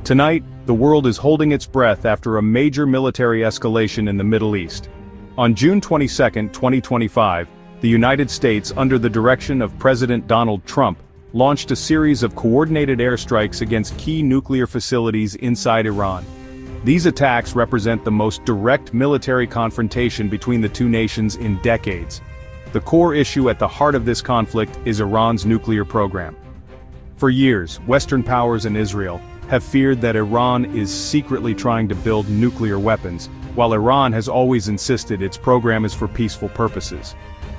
Tonight, the world is holding its breath after a major military escalation in the Middle East. On June 22, 2025, the United States, under the direction of President Donald Trump, launched a series of coordinated airstrikes against key nuclear facilities inside Iran. These attacks represent the most direct military confrontation between the two nations in decades. The core issue at the heart of this conflict is Iran's nuclear program. For years, Western powers and Israel have feared that Iran is secretly trying to build nuclear weapons, while Iran has always insisted its program is for peaceful purposes.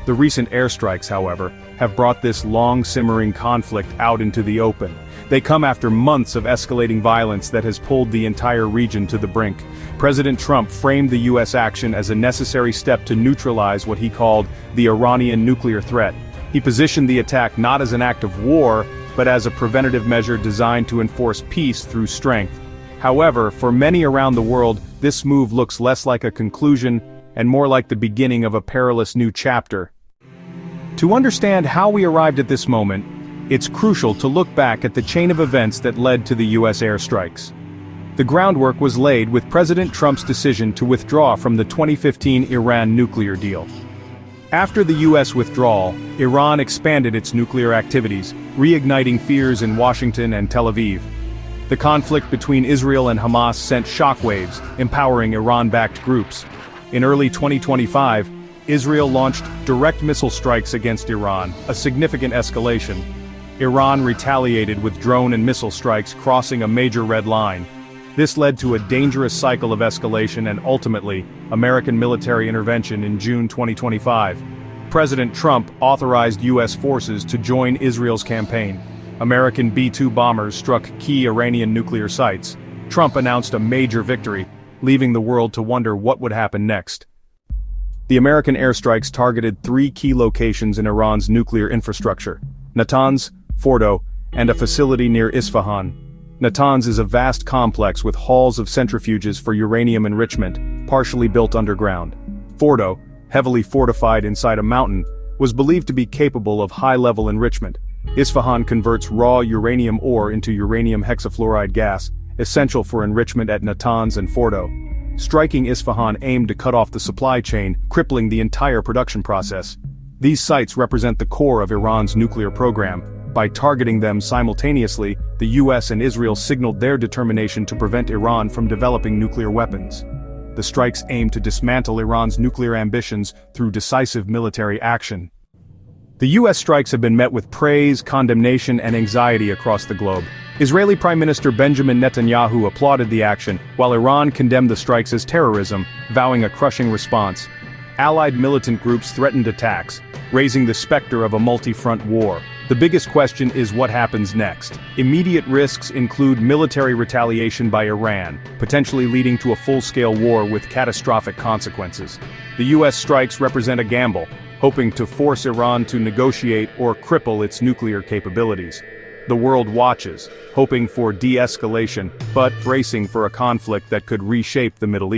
The recent airstrikes, however, have brought this long-simmering conflict out into the open. They come after months of escalating violence that has pulled the entire region to the brink. President Trump framed the U.S. action as a necessary step to neutralize what he called the Iranian nuclear threat. He positioned the attack not as an act of war, but as a preventative measure designed to enforce peace through strength. However, for many around the world, this move looks less like a conclusion and more like the beginning of a perilous new chapter. To understand how we arrived at this moment, it's crucial to look back at the chain of events that led to the U.S. airstrikes. The groundwork was laid with President Trump's decision to withdraw from the 2015 Iran nuclear deal. After the U.S. withdrawal, Iran expanded its nuclear activities, reigniting fears in Washington and Tel Aviv. The conflict between Israel and Hamas sent shockwaves, empowering Iran-backed groups. In early 2025, Israel launched direct missile strikes against Iran, a significant escalation. Iran retaliated with drone and missile strikes, crossing a major red line. This led to a dangerous cycle of escalation and ultimately, American military intervention in June 2025. President Trump authorized U.S. forces to join Israel's campaign. American B-2 bombers struck key Iranian nuclear sites. Trump announced a major victory, leaving the world to wonder what would happen next. The American airstrikes targeted three key locations in Iran's nuclear infrastructure: Natanz, Fordo, and a facility near Isfahan. Natanz is a vast complex with halls of centrifuges for uranium enrichment, partially built underground. Fordo, heavily fortified inside a mountain, was believed to be capable of high-level enrichment. Isfahan converts raw uranium ore into uranium hexafluoride gas, essential for enrichment at Natanz and Fordo. Striking Isfahan aimed to cut off the supply chain, crippling the entire production process. These sites represent the core of Iran's nuclear program. By targeting them simultaneously, the US and Israel signaled their determination to prevent Iran from developing nuclear weapons. The strikes aimed to dismantle Iran's nuclear ambitions through decisive military action. The US strikes have been met with praise, condemnation, and anxiety across the globe. Israeli Prime Minister Benjamin Netanyahu applauded the action, while Iran condemned the strikes as terrorism, vowing a crushing response. Allied militant groups threatened attacks, raising the specter of a multi-front war. The biggest question is what happens next. Immediate risks include military retaliation by Iran, potentially leading to a full-scale war with catastrophic consequences. The US strikes represent a gamble, hoping to force Iran to negotiate or cripple its nuclear capabilities. The world watches, hoping for de-escalation, but bracing for a conflict that could reshape the Middle East.